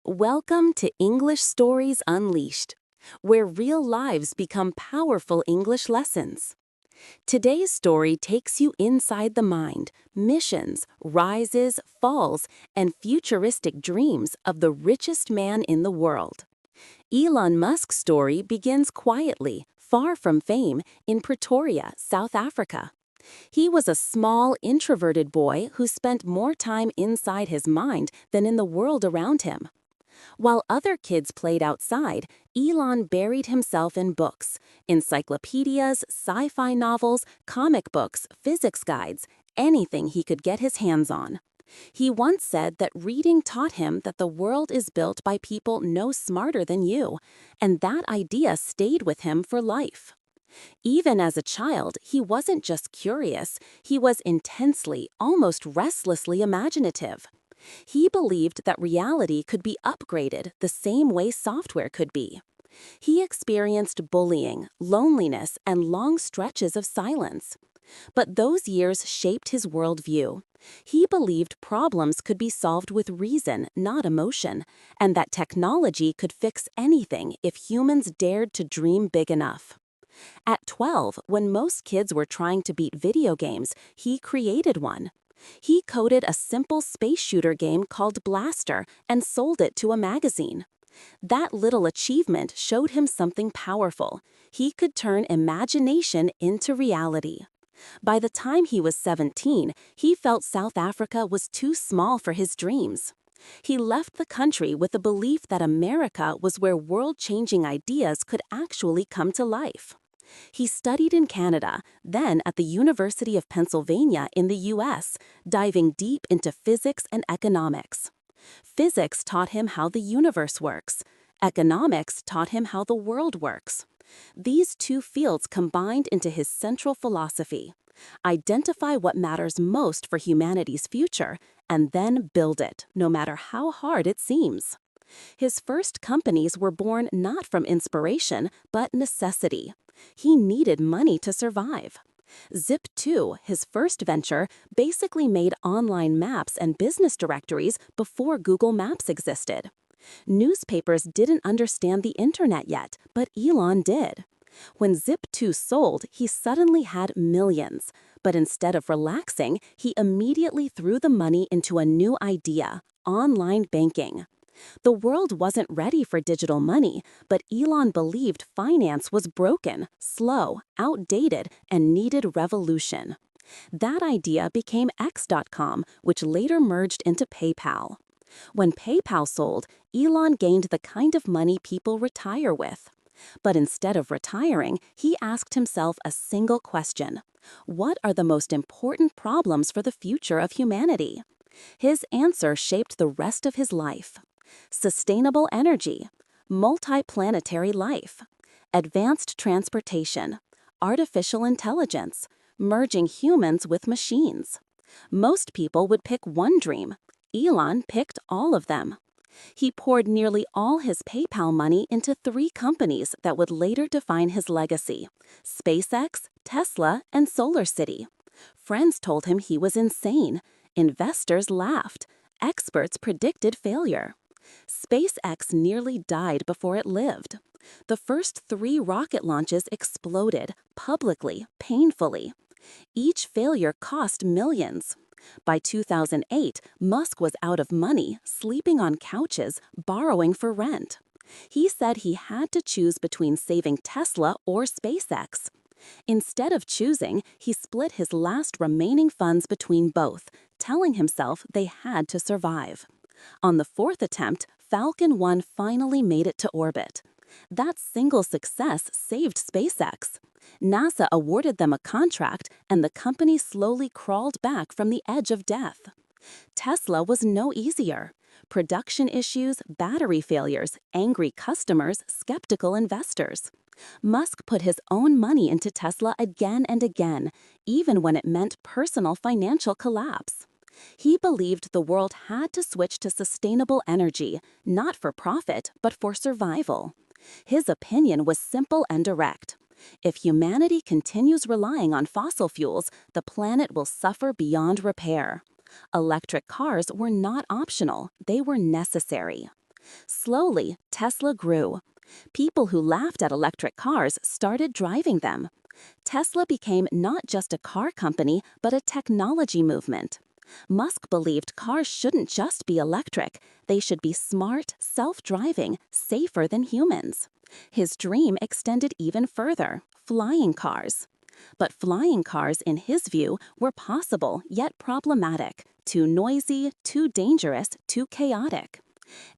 Welcome to English Stories Unleashed, where real lives become powerful English lessons. Today's story takes you inside the mind, missions, rises, falls, and futuristic dreams of the richest man in the world. Elon Musk's story begins quietly, far from fame, in Pretoria, South Africa. He was a small, introverted boy who spent more time inside his mind than in the world around him. While other kids played outside, Elon buried himself in books, encyclopedias, sci-fi novels, comic books, physics guides, anything he could get his hands on. He once said that reading taught him that the world is built by people no smarter than you, and that idea stayed with him for life. Even as a child, he wasn't just curious, he was intensely, almost restlessly imaginative. He believed that reality could be upgraded the same way software could be. He experienced bullying, loneliness, and long stretches of silence. But those years shaped his worldview. He believed problems could be solved with reason, not emotion, and that technology could fix anything if humans dared to dream big enough. At 12, when most kids were trying to beat video games, he created one. He coded a simple space shooter game called Blaster and sold it to a magazine. That little achievement showed him something powerful. He could turn imagination into reality. By the time he was 17, he felt South Africa was too small for his dreams. He left the country with the belief that America was where world-changing ideas could actually come to life. He studied in Canada, then at the University of Pennsylvania in the US, diving deep into physics and economics. Physics taught him how the universe works. Economics taught him how the world works. These two fields combined into his central philosophy: identify what matters most for humanity's future, and then build it, no matter how hard it seems. His first companies were born not from inspiration, but necessity. He needed money to survive. Zip2, his first venture, basically made online maps and business directories before Google Maps existed. Newspapers didn't understand the internet yet, but Elon did. When Zip2 sold, he suddenly had millions. But instead of relaxing, he immediately threw the money into a new idea: online banking. The world wasn't ready for digital money, but Elon believed finance was broken, slow, outdated, and needed revolution. That idea became X.com, which later merged into PayPal. When PayPal sold, Elon gained the kind of money people retire with. But instead of retiring, he asked himself a single question: what are the most important problems for the future of humanity? His answer shaped the rest of his life. Sustainable energy, multi-planetary life, advanced transportation, artificial intelligence, merging humans with machines. Most people would pick one dream. Elon picked all of them. He poured nearly all his PayPal money into 3 companies that would later define his legacy: SpaceX, Tesla, and SolarCity. Friends told him he was insane. Investors laughed. Experts predicted failure. SpaceX nearly died before it lived. The first 3 rocket launches exploded, publicly, painfully. Each failure cost millions. By 2008, Musk was out of money, sleeping on couches, borrowing for rent. He said he had to choose between saving Tesla or SpaceX. Instead of choosing, he split his last remaining funds between both, telling himself they had to survive. On the 4th attempt, Falcon 1 finally made it to orbit. That single success saved SpaceX. NASA awarded them a contract, and the company slowly crawled back from the edge of death. Tesla was no easier. Production issues, battery failures, angry customers, skeptical investors. Musk put his own money into Tesla again and again, even when it meant personal financial collapse. He believed the world had to switch to sustainable energy, not for profit, but for survival. His opinion was simple and direct: if humanity continues relying on fossil fuels, the planet will suffer beyond repair. Electric cars were not optional, they were necessary. Slowly, Tesla grew. People who laughed at electric cars started driving them. Tesla became not just a car company, but a technology movement. Musk believed cars shouldn't just be electric, they should be smart, self-driving, safer than humans. His dream extended even further, flying cars. But flying cars, in his view, were possible yet problematic, too noisy, too dangerous, too chaotic.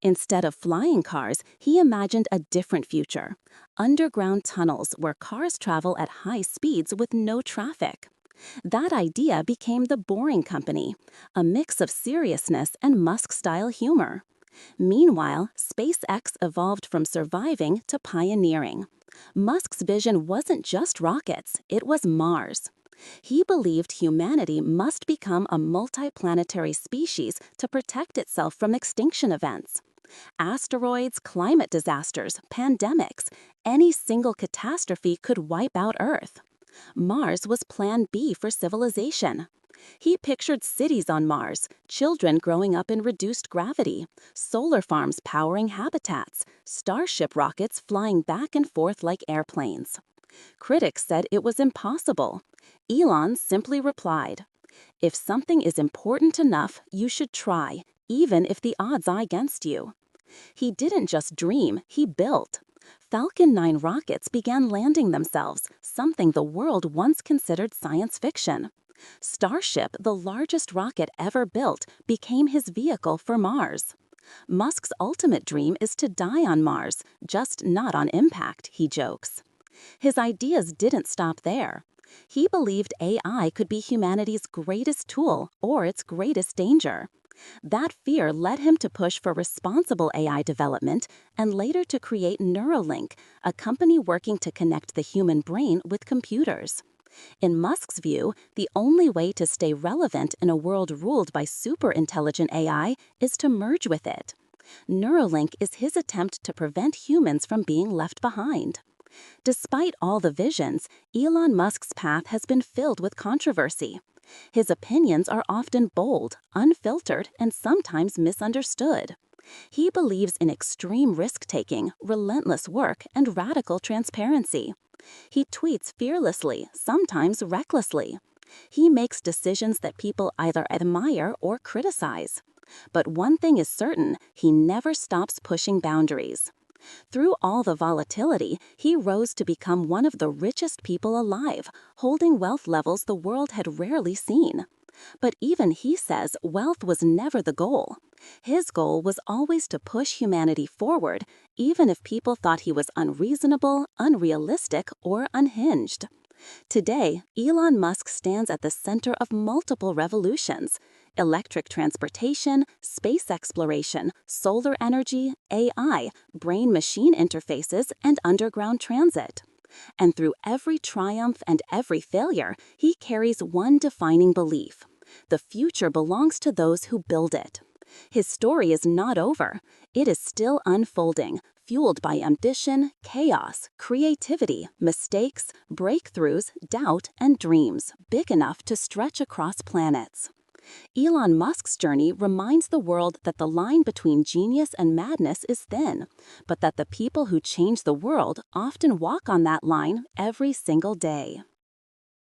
Instead of flying cars, he imagined a different future: underground tunnels where cars travel at high speeds with no traffic. That idea became the Boring Company, a mix of seriousness and Musk-style humor. Meanwhile, SpaceX evolved from surviving to pioneering. Musk's vision wasn't just rockets, it was Mars. He believed humanity must become a multiplanetary species to protect itself from extinction events. Asteroids, climate disasters, pandemics, any single catastrophe could wipe out Earth. Mars was Plan B for civilization. He pictured cities on Mars, children growing up in reduced gravity, solar farms powering habitats, starship rockets flying back and forth like airplanes. Critics said it was impossible. Elon simply replied, "If something is important enough, you should try, even if the odds are against you." He didn't just dream, he built. Falcon 9 rockets began landing themselves, something the world once considered science fiction. Starship, the largest rocket ever built, became his vehicle for Mars. Musk's ultimate dream is to die on Mars, just not on impact, he jokes. His ideas didn't stop there. He believed AI could be humanity's greatest tool or its greatest danger. That fear led him to push for responsible AI development and later to create Neuralink, a company working to connect the human brain with computers. In Musk's view, the only way to stay relevant in a world ruled by super-intelligent AI is to merge with it. Neuralink is his attempt to prevent humans from being left behind. Despite all the visions, Elon Musk's path has been filled with controversy. His opinions are often bold, unfiltered, and sometimes misunderstood. He believes in extreme risk-taking, relentless work, and radical transparency. He tweets fearlessly, sometimes recklessly. He makes decisions that people either admire or criticize. But one thing is certain, he never stops pushing boundaries. Through all the volatility, he rose to become one of the richest people alive, holding wealth levels the world had rarely seen. But even he says wealth was never the goal. His goal was always to push humanity forward, even if people thought he was unreasonable, unrealistic, or unhinged. Today, Elon Musk stands at the center of multiple revolutions: electric transportation, space exploration, solar energy, AI, brain-machine interfaces, and underground transit. And through every triumph and every failure, he carries one defining belief: the future belongs to those who build it. His story is not over. It is still unfolding, fueled by ambition, chaos, creativity, mistakes, breakthroughs, doubt, and dreams big enough to stretch across planets. Elon Musk's journey reminds the world that the line between genius and madness is thin, but that the people who change the world often walk on that line every single day.